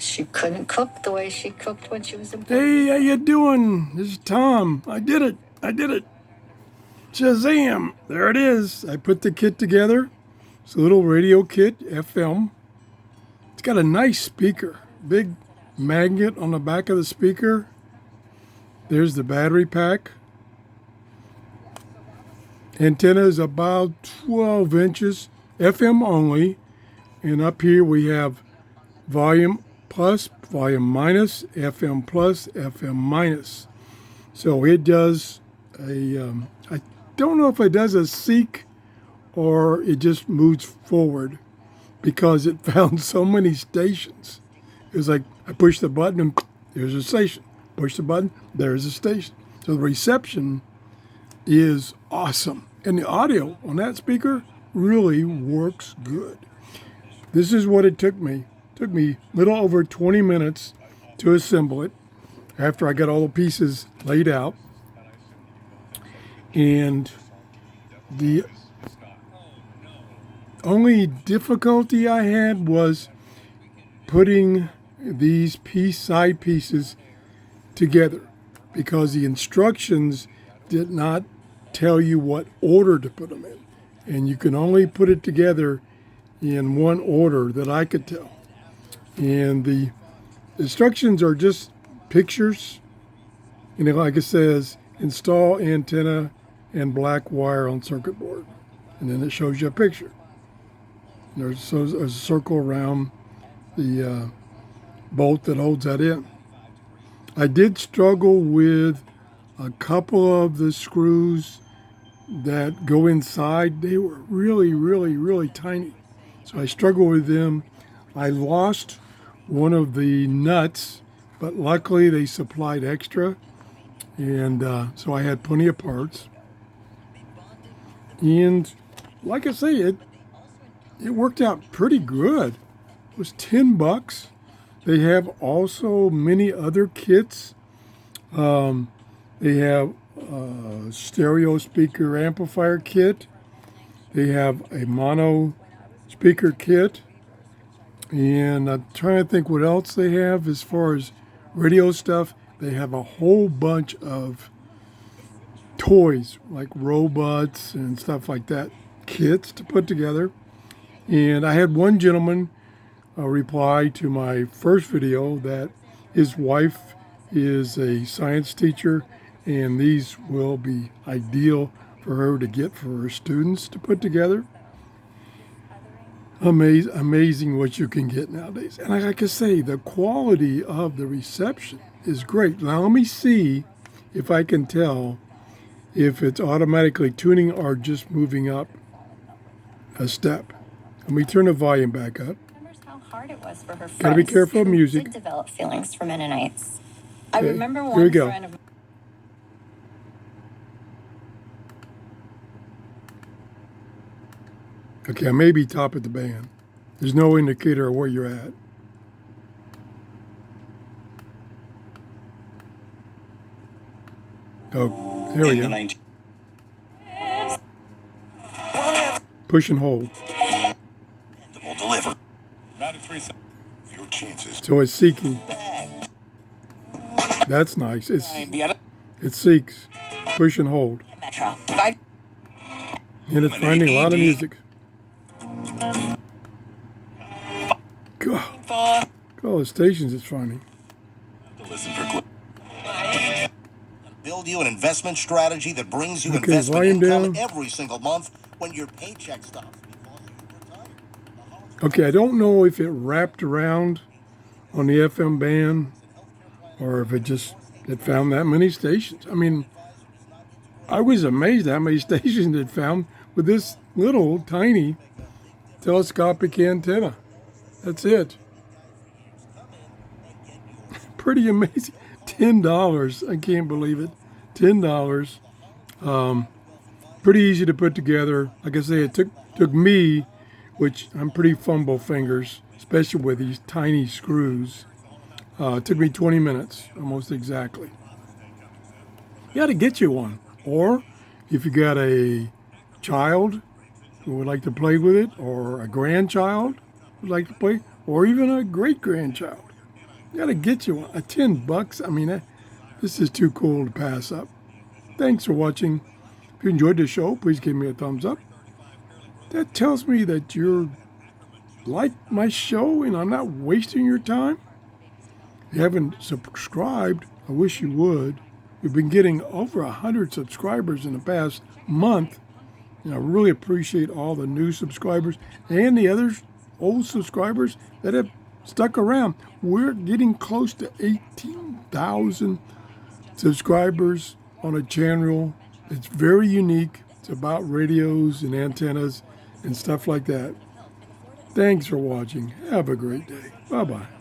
She couldn't cook the way she cooked when she was in. Hey, how you doing? This is Tom. I did it. Shazam! There it is. I put the kit together. It's a little radio kit, FM. It's got a nice speaker. Big magnet on the back of the speaker. There's the battery pack. Antenna is about 12 inches, FM only. And up here we have volume plus, volume minus, FM plus, FM minus. So it does I don't know if it does a seek or it just moves forward because it found so many stations. It was like I push the button and there's a station. Push the button, there's a station. So the reception is awesome. And the audio on that speaker really works good. This is what it took me. It took me a little over 20 minutes to assemble it after I got all the pieces laid out. And the only difficulty I had was putting these side pieces together because the instructions did not tell you what order to put them in. And you can only put it together in one order that I could tell. And the instructions are just pictures. You know, like it says, install antenna and black wire on circuit board. And then it shows you a picture. There's a circle around the bolt that holds that in. I did struggle with a couple of the screws that go inside. They were really, really, really tiny. So I struggled with them. I lost one of the nuts, but luckily they supplied extra. And so I had plenty of parts. And like I say, it worked out pretty good. It was $10. They have also many other kits. They have a stereo speaker amplifier kit. They have a mono speaker kit. And I'm trying to think what else they have as far as radio stuff. They have a whole bunch of toys like robots and stuff like that, kits to put together. And I had one gentleman reply to my first video that his wife is a science teacher and these will be ideal for her to get for her students to put together. Amazing what you can get nowadays. And like I say, the quality of the reception is great. Now let me see if I can tell if it's automatically tuning or just moving up a step. Let me turn the volume back up. Remembers how hard it was for her friends. Gotta be careful of music. Did develop feelings for Mennonites. I Okay, remember here we one go. friend of Okay, I may be top of the band. There's no indicator of where you're at. Oh, there we go. Push and hold. Deliver. Your chances. So it's seeking. That's nice. It seeks. Push and hold. And it's finding a lot of music. God. All the stations it's finding. Listen for build you an investment strategy that brings you Okay, investment volume income down. every single month when your paycheck stops. Okay, I don't know if it wrapped around on the FM band or if it found that many stations. I mean, I was amazed at how many stations it found with this little tiny telescopic antenna. That's it. Pretty amazing. $10. I can't believe it. $10. Pretty easy to put together. Like I say, it took me, which I'm pretty fumble fingers, especially with these tiny screws. It took me 20 minutes, almost exactly. You got to get you one. Or if you got a child who would like to play with it, or a grandchild who would like to play, or even a great-grandchild. Gotta get you a $10. I mean, this is too cool to pass up. Thanks for watching. If you enjoyed the show, please give me a thumbs up. That tells me that you're like my show and I'm not wasting your time. If you haven't subscribed, I wish you would. We've been getting over 100 subscribers in the past month, and I really appreciate all the new subscribers and the other old subscribers that have stuck around. We're getting close to 18,000 subscribers on a channel. It's very unique. It's about radios and antennas and stuff like that. Thanks for watching. Have a great day. Bye-bye.